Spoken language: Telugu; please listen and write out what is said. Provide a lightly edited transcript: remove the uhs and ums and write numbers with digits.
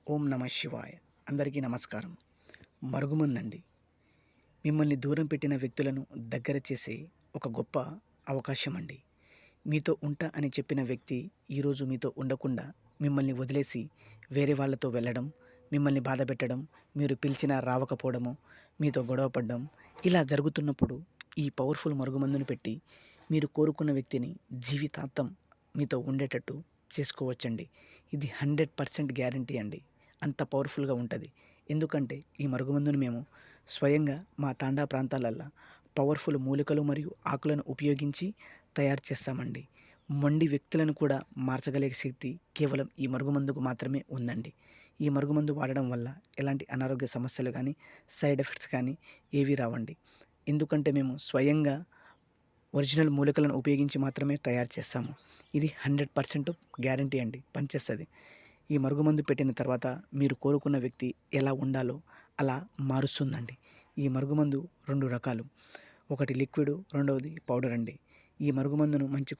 ఓం నమ శివాయ. అందరికీ నమస్కారం. మరుగుమందండి మిమ్మల్ని దూరం పెట్టిన వ్యక్తులను దగ్గర చేసే ఒక గొప్ప అవకాశం అండి. మీతో ఉంటా అని చెప్పిన వ్యక్తి ఈరోజు మీతో ఉండకుండా మిమ్మల్ని వదిలేసి వేరే వాళ్ళతో వెళ్ళడం, మిమ్మల్ని బాధ పెట్టడం, మీరు పిలిచినా రావకపోవడము, మీతో గొడవ పడడం ఇలా జరుగుతున్నప్పుడు ఈ పవర్ఫుల్ మరుగుమందును పెట్టి మీరు కోరుకున్న వ్యక్తిని జీవితాంతం మీతో ఉండేటట్టు చేసుకోవచ్చండి. ఇది 100% గ్యారంటీ అండి. అంత పవర్ఫుల్గా ఉంటుంది. ఎందుకంటే ఈ మరుగుమందును మేము స్వయంగా మా తాండా ప్రాంతాలల్లో పవర్ఫుల్ మూలికలు మరియు ఆకులను ఉపయోగించి తయారు చేస్తామండి. మొండి వ్యక్తులను కూడా మార్చగలిగే శక్తి కేవలం ఈ మరుగుమందుకు మాత్రమే ఉందండి. ఈ మరుగుమందు వాడడం వల్ల ఎలాంటి అనారోగ్య సమస్యలు కానీ, సైడ్ ఎఫెక్ట్స్ కానీ ఏవీ రావండి. ఎందుకంటే మేము స్వయంగా ఒరిజినల్ మూలికలను ఉపయోగించి మాత్రమే తయారు చేస్తాము. ఇది 100% గ్యారంటీ అండి, పనిచేస్తుంది. ఈ మరుగుమందు పెట్టిన తర్వాత మీరు కోరుకున్న వ్యక్తి ఎలా ఉండాలో అలా మారుస్తుందండి. ఈ మరుగుమందు 2 రకాలు, ఒకటి లిక్విడ్, రెండవది పౌడర్ అండి. ఈ మరుగుమందును మంచి